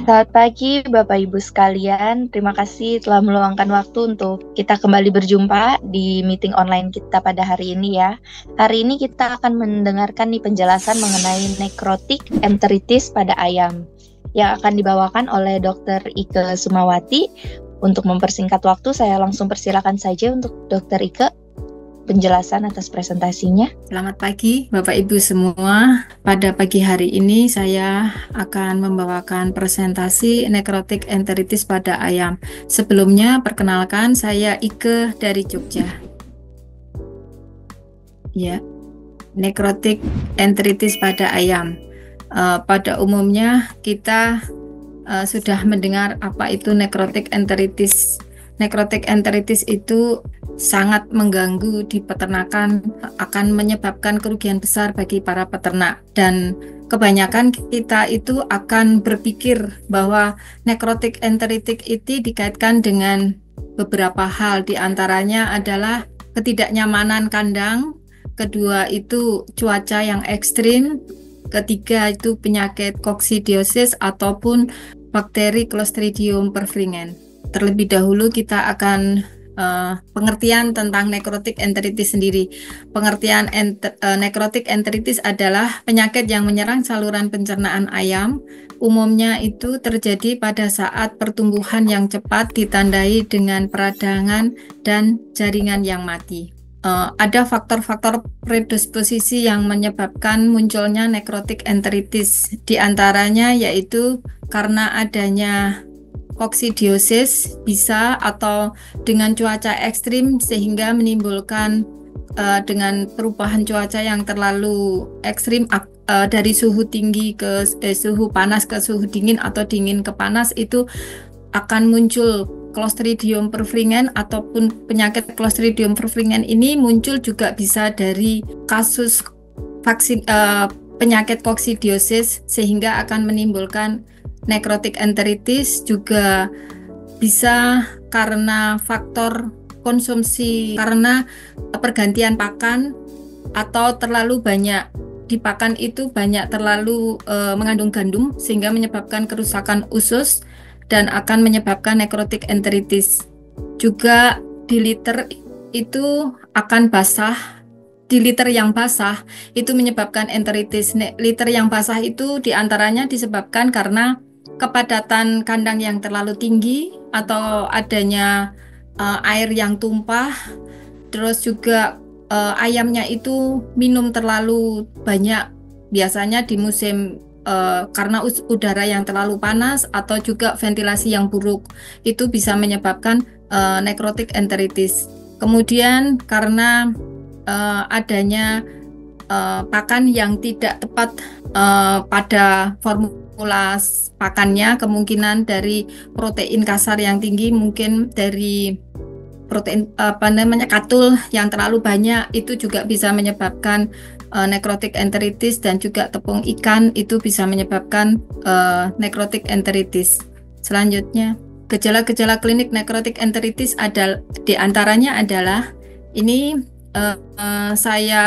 Selamat pagi Bapak Ibu sekalian, terima kasih telah meluangkan waktu untuk kita kembali berjumpa di meeting online kita pada hari ini ya. Hari ini kita akan mendengarkan nih penjelasan mengenai nekrotik enteritis pada ayam yang akan dibawakan oleh Dr. Ike Sumawati. Untuk mempersingkat waktu, saya langsung persilakan saja untuk Dr. Ike penjelasan atas presentasinya. Selamat pagi Bapak Ibu semua. Pada pagi hari ini saya akan membawakan presentasi nekrotik enteritis pada ayam. Sebelumnya perkenalkan, saya Ike dari Jogja. Ya, nekrotik enteritis pada ayam. Pada umumnya kita sudah mendengar apa itu nekrotik enteritis. Nekrotik enteritis itu sangat mengganggu di peternakan, akan menyebabkan kerugian besar bagi para peternak, dan kebanyakan kita itu akan berpikir bahwa nekrotik enteritik itu dikaitkan dengan beberapa hal, diantaranya adalah ketidaknyamanan kandang, kedua itu cuaca yang ekstrim, ketiga itu penyakit koksidiosis ataupun bakteri Clostridium perfringens. Terlebih dahulu kita akan pengertian tentang nekrotik enteritis sendiri. Pengertian nekrotik enteritis adalah penyakit yang menyerang saluran pencernaan ayam. Umumnya itu terjadi pada saat pertumbuhan yang cepat ditandai dengan peradangan dan jaringan yang mati. Ada faktor-faktor predisposisi yang menyebabkan munculnya nekrotik enteritis. Di antaranya yaitu karena adanya koksidiosis bisa, atau dengan cuaca ekstrim sehingga menimbulkan dengan perubahan cuaca yang terlalu ekstrim dari suhu tinggi ke suhu panas ke suhu dingin atau dingin ke panas, itu akan muncul Clostridium perfringens ataupun penyakit Clostridium perfringens. Ini muncul juga bisa dari kasus vaksin penyakit koksidiosis sehingga akan menimbulkan nekrotik enteritis. Juga bisa karena faktor konsumsi, karena pergantian pakan atau terlalu banyak di pakan itu banyak terlalu mengandung gandum sehingga menyebabkan kerusakan usus dan akan menyebabkan nekrotik enteritis. Juga di liter itu akan basah. Di liter yang basah itu menyebabkan enteritis. Liter yang basah itu diantaranya disebabkan karena kepadatan kandang yang terlalu tinggi atau adanya air yang tumpah, terus juga ayamnya itu minum terlalu banyak, biasanya di musim karena udara yang terlalu panas atau juga ventilasi yang buruk, itu bisa menyebabkan nekrotik enteritis. Kemudian karena adanya pakan yang tidak tepat pada formula pakannya, kemungkinan dari protein kasar yang tinggi, mungkin dari protein katul yang terlalu banyak, itu juga bisa menyebabkan nekrotik enteritis, dan juga tepung ikan itu bisa menyebabkan nekrotik enteritis. Selanjutnya, gejala-gejala klinik nekrotik enteritis diantaranya adalah ini saya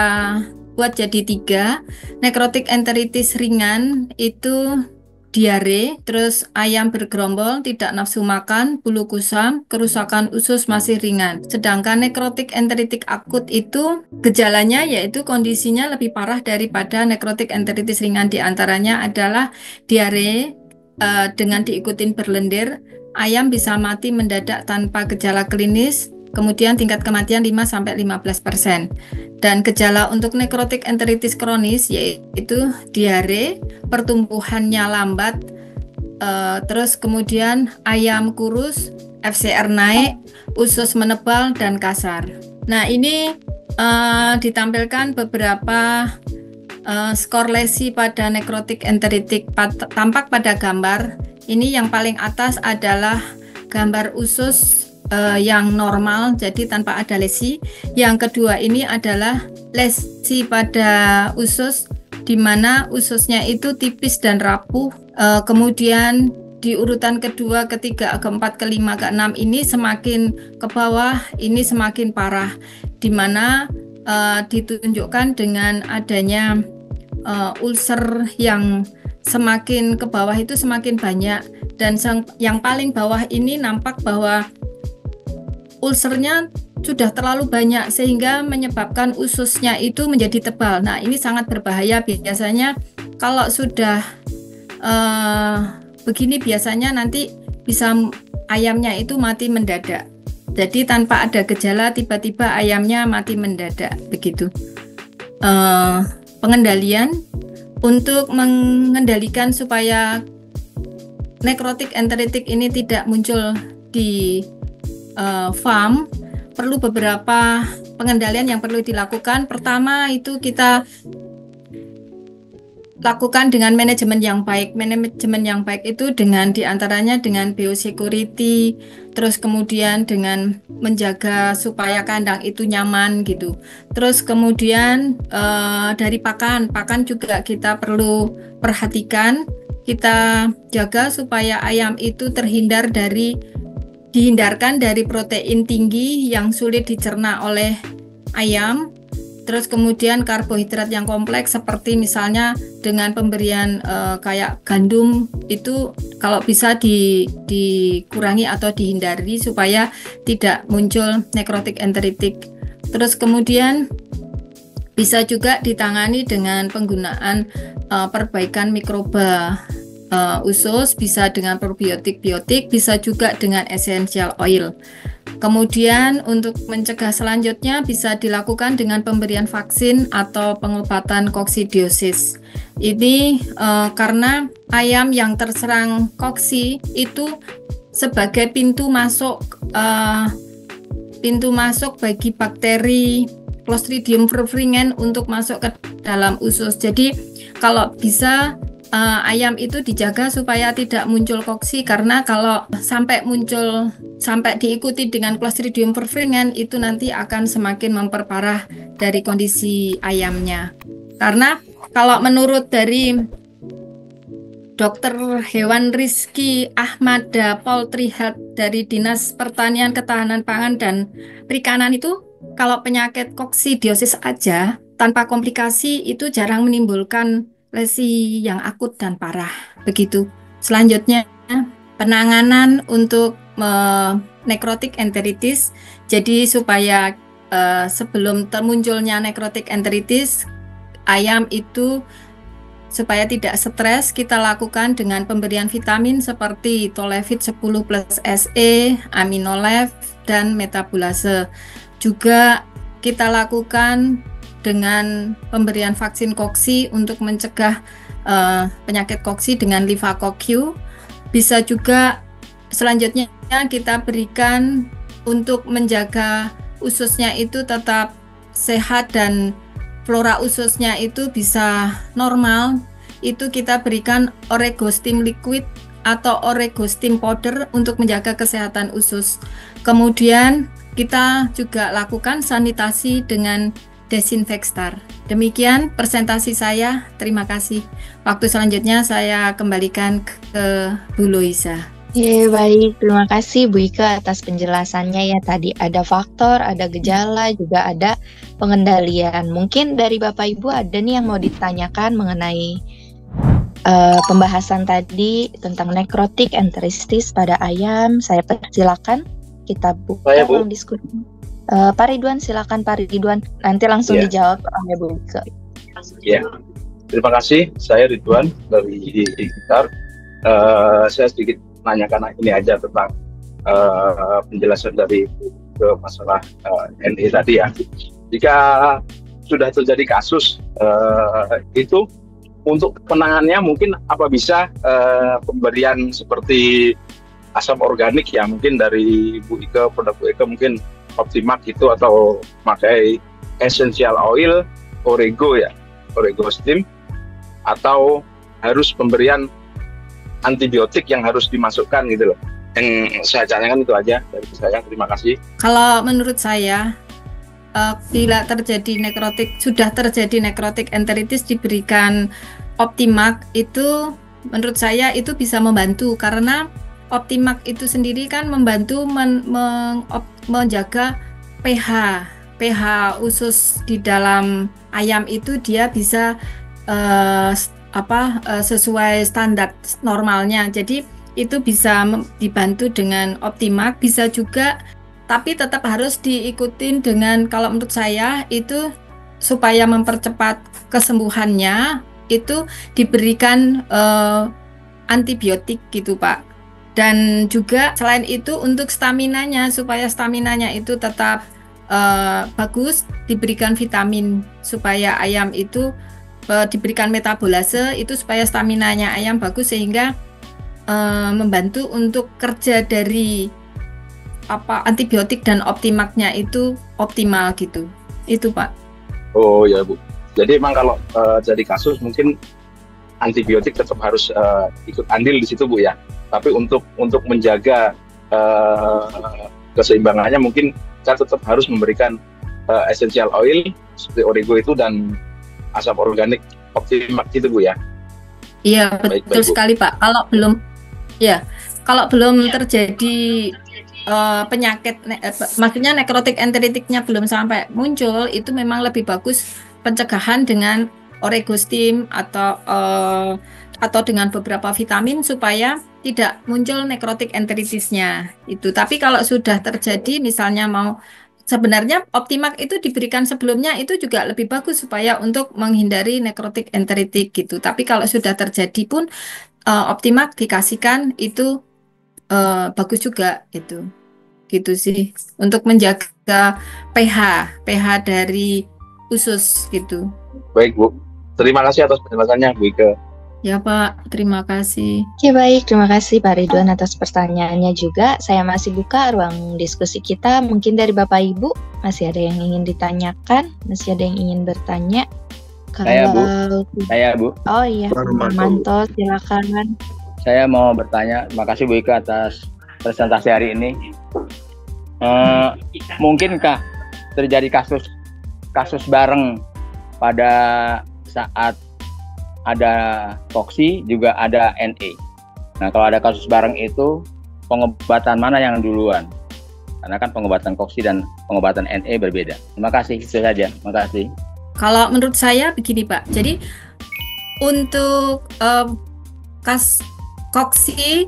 buat jadi 3. Nekrotik enteritis ringan itu diare, terus ayam bergerombol, tidak nafsu makan, bulu kusam, kerusakan usus masih ringan. Sedangkan nekrotik enteritik akut itu gejalanya yaitu kondisinya lebih parah daripada nekrotik enteritis ringan. Di antaranya adalah diare dengan diikutin berlendir, ayam bisa mati mendadak tanpa gejala klinis, kemudian tingkat kematian 5-15%. Dan gejala untuk nekrotik enteritis kronis yaitu diare, pertumbuhannya lambat, terus kemudian ayam kurus, FCR naik, usus menebal dan kasar. Nah, ini ditampilkan beberapa skor lesi pada nekrotik enteritik tampak pada gambar. Ini yang paling atas adalah gambar usus yang normal, jadi tanpa ada lesi. Yang kedua ini adalah lesi pada usus, di mana ususnya itu tipis dan rapuh. Kemudian di urutan kedua, ketiga, keempat, kelima, keenam ini semakin ke bawah, ini semakin parah, di mana ditunjukkan dengan adanya ulcer yang semakin ke bawah itu semakin banyak, dan yang paling bawah ini nampak bahwa ulsernya sudah terlalu banyak sehingga menyebabkan ususnya itu menjadi tebal. Nah, ini sangat berbahaya. Biasanya kalau sudah begini, biasanya nanti bisa ayamnya itu mati mendadak. Jadi tanpa ada gejala tiba-tiba ayamnya mati mendadak begitu. Pengendalian untuk mengendalikan supaya nekrotik enteritik ini tidak muncul di farm, perlu beberapa pengendalian yang perlu dilakukan. Pertama itu kita lakukan dengan manajemen yang baik. Manajemen yang baik itu dengan diantaranya dengan biosecurity, terus kemudian dengan menjaga supaya kandang itu nyaman gitu. Terus kemudian dari pakan juga kita perlu perhatikan. Kita jaga supaya ayam itu dihindarkan dari protein tinggi yang sulit dicerna oleh ayam. Terus kemudian karbohidrat yang kompleks seperti misalnya dengan pemberian kayak gandum itu kalau bisa dikurangi atau dihindari supaya tidak muncul nekrotik enteritik. Terus kemudian bisa juga ditangani dengan penggunaan perbaikan mikroba usus, bisa dengan probiotik-biotik, bisa juga dengan essential oil. Kemudian untuk mencegah selanjutnya bisa dilakukan dengan pemberian vaksin atau pengobatan koksidiosis. Ini karena ayam yang terserang koksi itu sebagai pintu masuk bagi bakteri Clostridium perfringens untuk masuk ke dalam usus. Jadi kalau bisa ayam itu dijaga supaya tidak muncul koksi, karena kalau sampai diikuti dengan Clostridium perfringens itu nanti akan semakin memperparah dari kondisi ayamnya. Karena kalau menurut dari Dr. Hewan Rizky Ahmada Poultry Health dari Dinas Pertanian, Ketahanan Pangan dan Perikanan itu, kalau penyakit koksidiosis aja tanpa komplikasi itu jarang menimbulkan lesi yang akut dan parah. Begitu. Selanjutnya penanganan untuk nekrotik enteritis. Jadi supaya sebelum termunculnya nekrotik enteritis, ayam itu supaya tidak stres, kita lakukan dengan pemberian vitamin seperti Tolevit 10 plus SE, Aminolev, dan Metabulase. Juga kita lakukan dengan pemberian vaksin koksi untuk mencegah penyakit koksi dengan Livaco-Q. Bisa juga selanjutnya kita berikan untuk menjaga ususnya itu tetap sehat dan flora ususnya itu bisa normal. Itu kita berikan Oregostim liquid atau Oregostim powder untuk menjaga kesehatan usus. Kemudian kita juga lakukan sanitasi dengan Desinfekstar. Demikian presentasi saya. Terima kasih. Waktu selanjutnya saya kembalikan ke Bu Loisa. Baik. Terima kasih Bu Ika atas penjelasannya ya. Tadi ada faktor, ada gejala, juga ada pengendalian. Mungkin dari Bapak Ibu ada nih yang mau ditanyakan mengenai pembahasan tadi tentang nekrotik enteritis pada ayam. Saya persilakan kita buka ruang diskusi. Pak Ridwan, silakan Pak Ridwan. Nanti langsung dijawab oleh Bu Ika. Ya, terima kasih. Saya Ridwan dari Gitar. Saya sedikit menanyakan ini aja tentang penjelasan dari ke masalah NE tadi ya. Jika sudah terjadi kasus itu untuk penanganannya mungkin apa bisa pemberian seperti asam organik ya, mungkin dari Bu Ika, produk Bu Ika mungkin Optimak itu, atau pakai essential oil, Orego ya, Oregostim, atau harus pemberian antibiotik yang harus dimasukkan gitu loh. Yang saya tanyakan itu aja dari saya. Terima kasih. Kalau menurut saya, bila sudah terjadi nekrotik enteritis diberikan Optimak itu menurut saya itu bisa membantu, karena Optimak itu sendiri kan membantu menjaga pH usus di dalam ayam itu dia bisa sesuai standar normalnya. Jadi itu bisa dibantu dengan Optimax, bisa juga, tapi tetap harus diikutin dengan, kalau menurut saya itu supaya mempercepat kesembuhannya itu diberikan antibiotik gitu Pak. Dan juga selain itu untuk staminanya, supaya staminanya itu tetap bagus, diberikan vitamin supaya ayam itu diberikan metabolase itu supaya staminanya ayam bagus, sehingga membantu untuk kerja dari antibiotik dan Optimax-nya itu optimal gitu. Itu Pak. Oh ya Bu. Jadi emang kalau jadi kasus mungkin antibiotik tetap harus ikut andil di situ Bu ya. Tapi untuk menjaga keseimbangannya mungkin kita tetap harus memberikan essential oil seperti Origo itu dan asam organik Optimax itu Bu ya. Iya betul sekali Pak. Kalau belum terjadi penyakit, maksudnya nekrotik enteritiknya belum sampai muncul, itu memang lebih bagus pencegahan dengan Oregostim atau dengan beberapa vitamin supaya tidak muncul nekrotik enteritisnya itu. Tapi kalau sudah terjadi, misalnya sebenarnya Optimax itu diberikan sebelumnya itu juga lebih bagus supaya untuk menghindari nekrotik enteritik gitu. Tapi kalau sudah terjadi pun Optimax dikasihkan itu bagus juga gitu sih, untuk menjaga pH dari usus gitu. Baik Bu, terima kasih atas penjelasannya Bu Ike. Ya Pak, terima kasih. Oke baik, terima kasih Pak Ridwan atas pertanyaannya juga. Saya masih buka ruang diskusi kita. Mungkin dari Bapak Ibu masih ada yang ingin ditanyakan, masih ada yang ingin bertanya. Saya Bu. Oh iya, Manto, silakan. Saya mau bertanya, terima kasih Bu Ike atas presentasi hari ini. Mungkinkah terjadi kasus bareng pada saat ada koksi juga ada NE? Nah, kalau ada kasus bareng itu pengobatan mana yang duluan? Karena kan pengobatan koksi dan pengobatan NE berbeda. Terima kasih, itu saja. Terima kasih. Kalau menurut saya begini Pak, jadi untuk koksi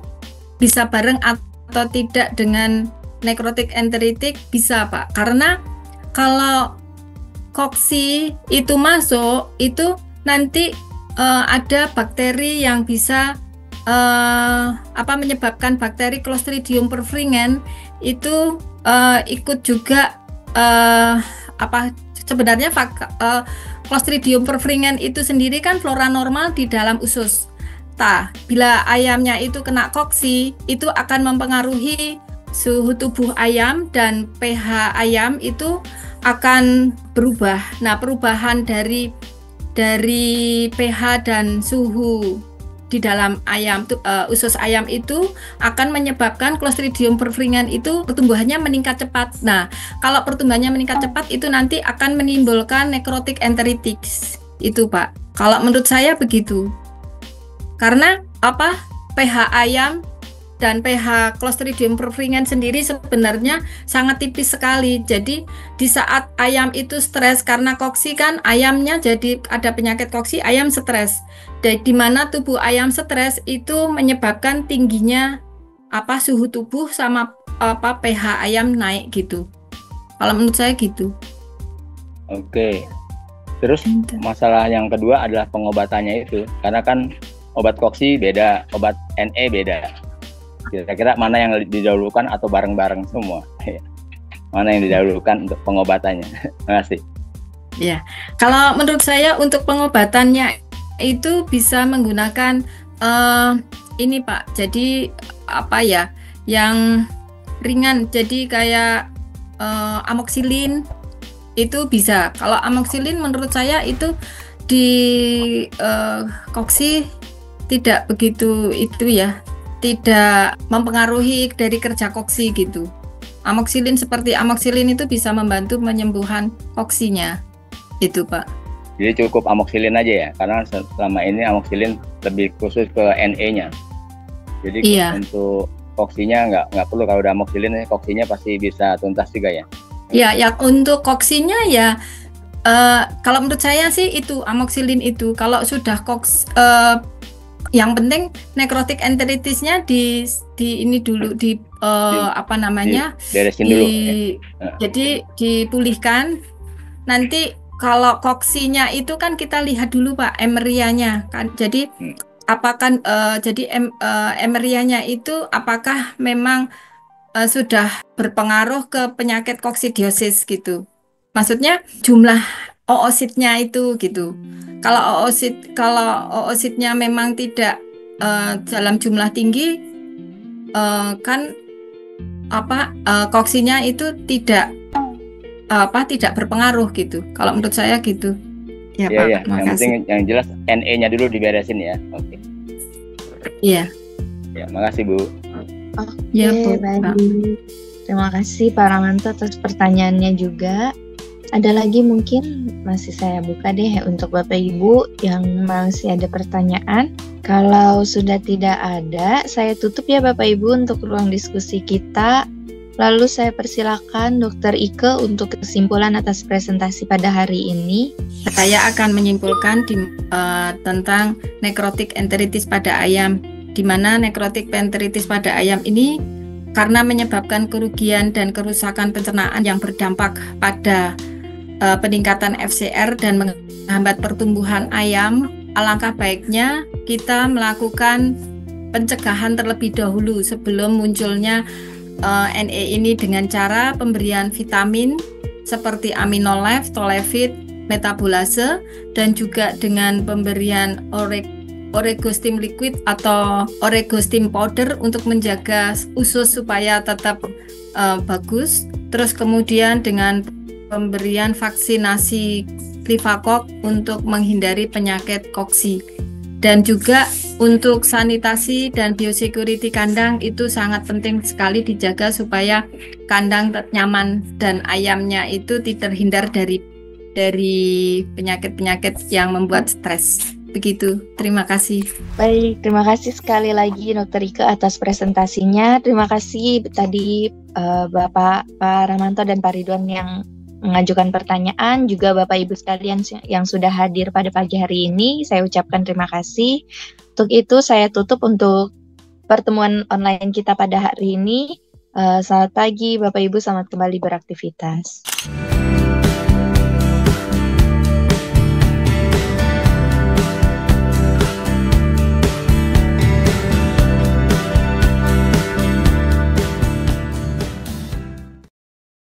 bisa bareng atau tidak dengan nekrotik enteritik bisa Pak, karena kalau koksi itu masuk itu nanti ada bakteri yang bisa menyebabkan bakteri Clostridium perfringens itu ikut juga sebenarnya Clostridium perfringens itu sendiri kan flora normal di dalam usus. Bila ayamnya itu kena koksi, itu akan mempengaruhi suhu tubuh ayam dan pH ayam itu akan berubah. Nah, perubahan dari pH dan suhu di dalam ayam usus ayam itu akan menyebabkan Clostridium perfringens itu pertumbuhannya meningkat cepat. Nah, kalau pertumbuhannya meningkat cepat itu nanti akan menimbulkan nekrotik enteritis. Itu Pak. Kalau menurut saya begitu. Karena pH ayam dan pH Clostridium perfringens sendiri sebenarnya sangat tipis sekali. Jadi di saat ayam itu stres karena koksi kan ayamnya jadi ada penyakit koksi, ayam stres. Di mana tubuh ayam stres itu menyebabkan tingginya suhu tubuh sama pH ayam naik gitu. Kalau menurut saya gitu. Oke. Terus masalah yang kedua adalah pengobatannya itu. Karena kan obat koksi beda, obat NE beda. Kira-kira mana yang didahulukan atau bareng-bareng semua? Mana yang didahulukan untuk pengobatannya? Terima kasih. Ya, kalau menurut saya untuk pengobatannya itu bisa menggunakan ini Pak. Jadi yang ringan. Jadi kayak amoxilin itu bisa. Kalau amoxilin menurut saya itu di koksi tidak begitu tidak mempengaruhi dari kerja koksi gitu. Amoxilin itu bisa membantu penyembuhan koksinya. Itu Pak. Jadi cukup amoxilin aja ya, karena selama ini amoxilin lebih khusus ke NE-nya. Jadi untuk koksinya nggak perlu, kalau udah amoxilin koksinya pasti bisa tuntas juga ya. Ya untuk koksinya ya Kalau menurut saya sih itu amoxicillin itu. Kalau sudah yang penting necrotic enteritisnya di ini dulu apa namanya? Beresin dulu. Jadi dipulihkan. Nanti kalau koksinya itu kan kita lihat dulu Pak, emerianya kan. Jadi apakah emerianya itu apakah memang sudah berpengaruh ke penyakit koksidiosis gitu. Maksudnya jumlah oositnya itu gitu. Kalau oositnya memang tidak dalam jumlah tinggi, kan koksinya itu tidak berpengaruh gitu. Kalau menurut saya gitu. Ya Pak. Yang penting yang jelas NE-nya dulu diberesin ya. Oke. Iya. Ya, makasih Bu. Oke, ya, baik. Terima kasih Pak Ramanto atas pertanyaannya juga. Ada lagi mungkin masih saya buka deh untuk Bapak Ibu yang masih ada pertanyaan. Kalau sudah tidak ada, saya tutup ya Bapak Ibu untuk ruang diskusi kita. Lalu saya persilakan Dr. Ike untuk kesimpulan atas presentasi pada hari ini. Saya akan menyimpulkan tentang necrotic enteritis pada ayam, di mana necrotic enteritis pada ayam ini karena menyebabkan kerugian dan kerusakan pencernaan yang berdampak pada peningkatan FCR dan menghambat pertumbuhan ayam. Alangkah baiknya kita melakukan pencegahan terlebih dahulu sebelum munculnya NE ini dengan cara pemberian vitamin seperti aminolef, tolefit, metabolase, dan juga dengan pemberian oregostim liquid atau oregostim powder untuk menjaga usus supaya tetap bagus. Terus kemudian dengan pemberian vaksinasi Clivacoc untuk menghindari penyakit koksi. Dan juga untuk sanitasi dan biosecurity kandang itu sangat penting sekali dijaga supaya kandang nyaman dan ayamnya itu terhindar dari penyakit-penyakit yang membuat stres. Begitu, terima kasih. Baik, terima kasih sekali lagi Dr. Ike atas presentasinya. Terima kasih tadi Bapak Pak Ramanto dan Pak Ridwan yang mengajukan pertanyaan, juga Bapak Ibu sekalian yang sudah hadir pada pagi hari ini. Saya ucapkan terima kasih. Untuk itu saya tutup untuk pertemuan online kita pada hari ini. Selamat pagi Bapak Ibu, selamat kembali beraktivitas.